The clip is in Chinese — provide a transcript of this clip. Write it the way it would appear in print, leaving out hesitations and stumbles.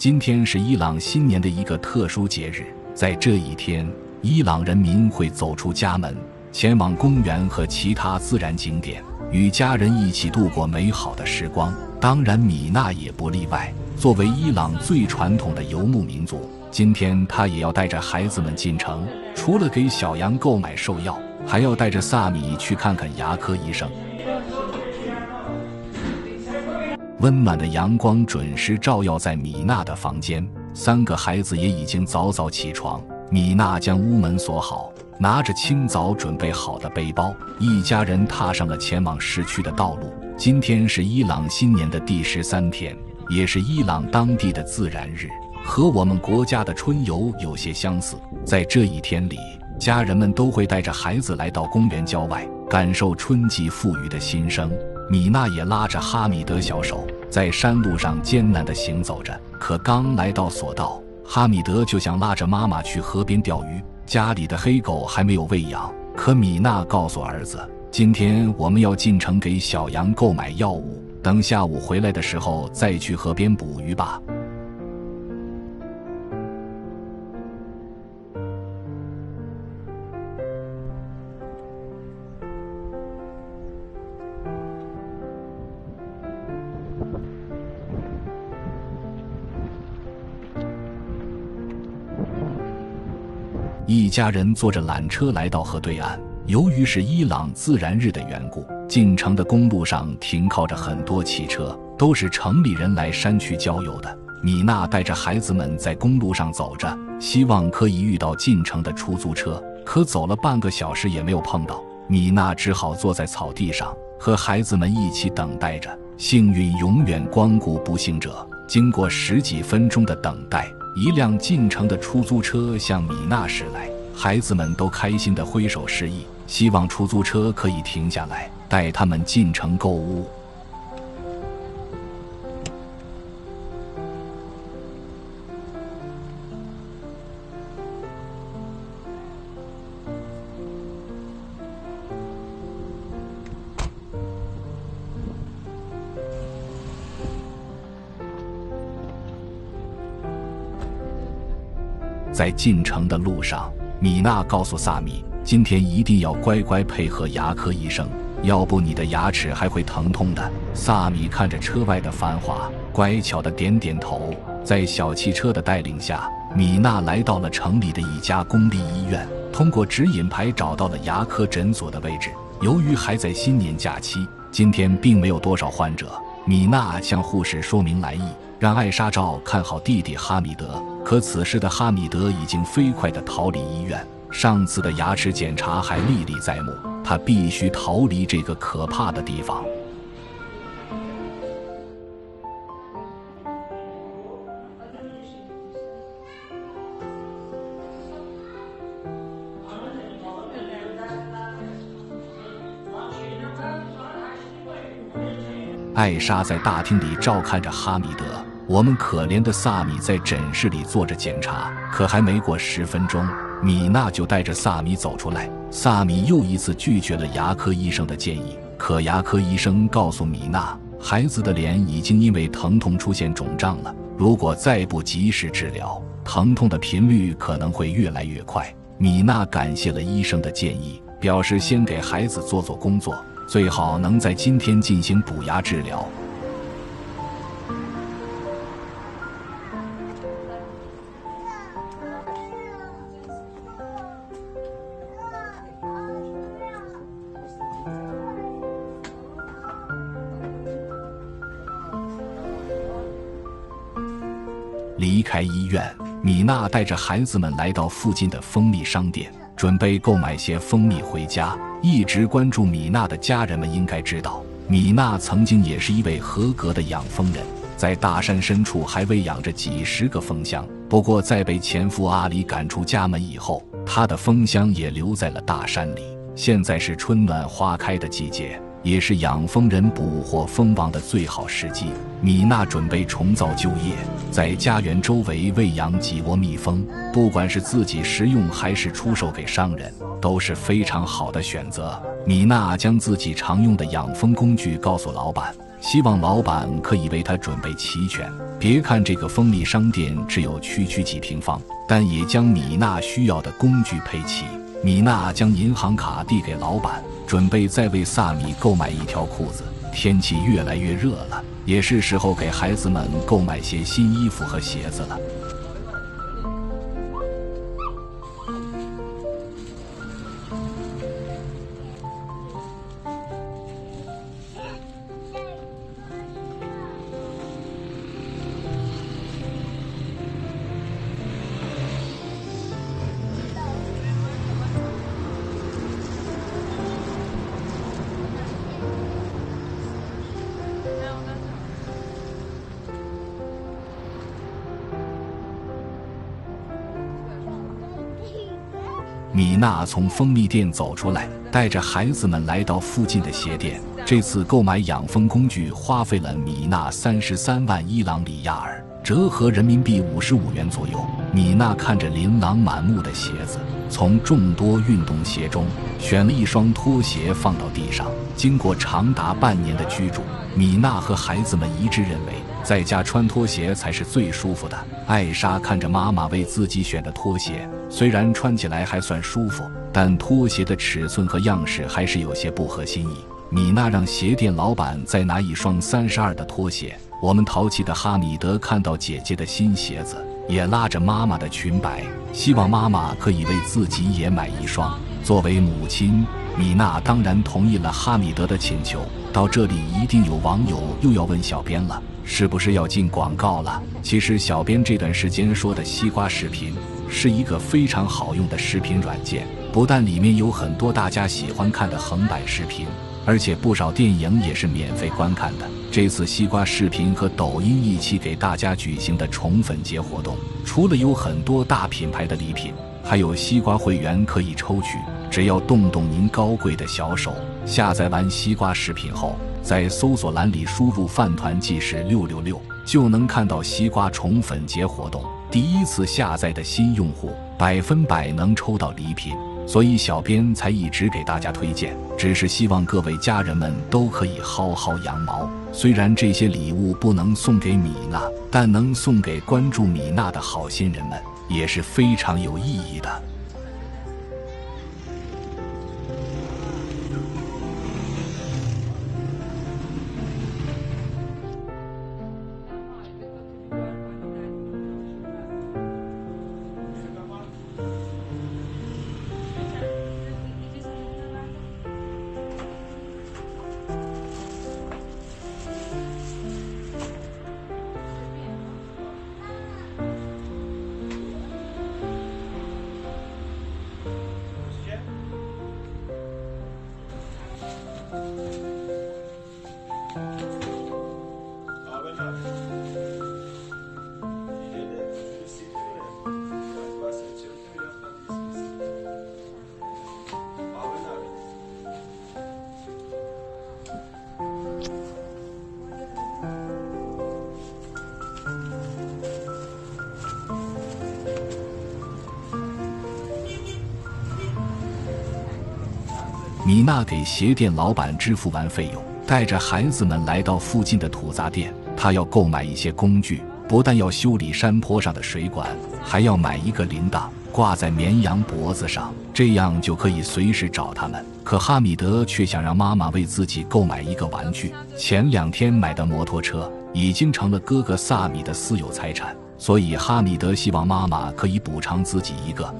今天是伊朗新年的一个特殊节日，在这一天，伊朗人民会走出家门，前往公园和其他自然景点，与家人一起度过美好的时光。当然，米娜也不例外。作为伊朗最传统的游牧民族，今天她也要带着孩子们进城，除了给小羊购买兽药，还要带着萨米去看看牙科医生。温暖的阳光准时照耀在米娜的房间，3个孩子也已经早早起床。米娜将屋门锁好，拿着清早准备好的背包，一家人踏上了前往市区的道路。今天是伊朗新年的第13天，也是伊朗当地的自然日，和我们国家的春游有些相似。在这一天里，家人们都会带着孩子来到公园郊外，感受春季赋予的新生。米娜也拉着哈米德小手，在山路上艰难地行走着。可刚来到索道，哈米德就想拉着妈妈去河边钓鱼。家里的黑狗还没有喂养，可米娜告诉儿子，今天我们要进城给小羊购买药物，等下午回来的时候再去河边捕鱼吧。一家人坐着缆车来到河对岸，由于是伊朗自然日的缘故，进城的公路上停靠着很多汽车，都是城里人来山区郊游的。米娜带着孩子们在公路上走着，希望可以遇到进城的出租车，可走了半个小时也没有碰到。米娜只好坐在草地上，和孩子们一起等待着。幸运永远光顾不幸者，经过10几分钟的等待，一辆进城的出租车向米娜驶来，孩子们都开心地挥手示意，希望出租车可以停下来，带他们进城购物。在进城的路上，米娜告诉萨米，今天一定要乖乖配合牙科医生，要不你的牙齿还会疼痛的。萨米看着车外的繁华，乖巧地点点头。在小汽车的带领下，米娜来到了城里的一家公立医院，通过指引牌找到了牙科诊所的位置。由于还在新年假期，今天并没有多少患者。米娜向护士说明来意，让艾莎照看好弟弟哈米德。可此时的哈米德已经飞快地逃离医院，上次的牙齿检查还历历在目，他必须逃离这个可怕的地方。艾莎在大厅里照看着哈米德，我们可怜的萨米在诊室里做着检查，可还没过10分钟，米娜就带着萨米走出来。萨米又一次拒绝了牙科医生的建议，可牙科医生告诉米娜，孩子的脸已经因为疼痛出现肿胀了，如果再不及时治疗，疼痛的频率可能会越来越快。米娜感谢了医生的建议，表示先给孩子做做工作，最好能在今天进行补牙治疗。离开医院，米娜带着孩子们来到附近的蜂蜜商店，准备购买些蜂蜜回家。一直关注米娜的家人们应该知道，米娜曾经也是一位合格的养蜂人，在大山深处还喂养着几10个蜂箱。不过在被前夫阿里赶出家门以后，她的蜂箱也留在了大山里。现在是春暖花开的季节，也是养蜂人捕获蜂王的最好时机。米娜准备重造旧业，在家园周围喂养几窝蜜蜂，不管是自己食用还是出售给商人，都是非常好的选择。米娜将自己常用的养蜂工具告诉老板，希望老板可以为他准备齐全。别看这个蜂蜜商店只有区几平方，但也将米娜需要的工具配齐。米娜将银行卡递给老板，准备再为萨米购买一条裤子。天气越来越热了，也是时候给孩子们购买些新衣服和鞋子了。米娜从蜂蜜店走出来，带着孩子们来到附近的鞋店。这次购买养蜂工具花费了米娜33万伊朗里亚尔，折合人民币55元左右。米娜看着琳琅满目的鞋子，从众多运动鞋中选了一双拖鞋放到地上。经过长达半年的居住，米娜和孩子们一致认为在家穿拖鞋才是最舒服的。艾莎看着妈妈为自己选的拖鞋，虽然穿起来还算舒服，但拖鞋的尺寸和样式还是有些不合心意。米娜让鞋店老板再拿一双32的拖鞋。我们淘气的哈米德看到姐姐的新鞋子，也拉着妈妈的裙摆，希望妈妈可以为自己也买一双。作为母亲，米娜当然同意了哈米德的请求。到这里一定有网友又要问小编了，是不是要进广告了？其实小编这段时间说的西瓜视频是一个非常好用的视频软件，不但里面有很多大家喜欢看的横版视频，而且不少电影也是免费观看的。这次西瓜视频和抖音一起给大家举行的宠粉节活动，除了有很多大品牌的礼品，还有西瓜会员可以抽取。只要动动您高贵的小手，下载完西瓜视频后，在搜索栏里输入饭团计时666，就能看到西瓜宠粉节活动。第一次下载的新用户100%能抽到礼品，所以小编才一直给大家推荐，只是希望各位家人们都可以薅薅羊毛。虽然这些礼物不能送给米娜，但能送给关注米娜的好心人们，也是非常有意义的。米娜给鞋店老板支付完费用，带着孩子们来到附近的土杂店。她要购买一些工具，不但要修理山坡上的水管，还要买一个铃铛挂在绵羊脖子上，这样就可以随时找他们。可哈米德却想让妈妈为自己购买一个玩具。前2天买的摩托车已经成了哥哥萨米的私有财产，所以哈米德希望妈妈可以补偿自己一个。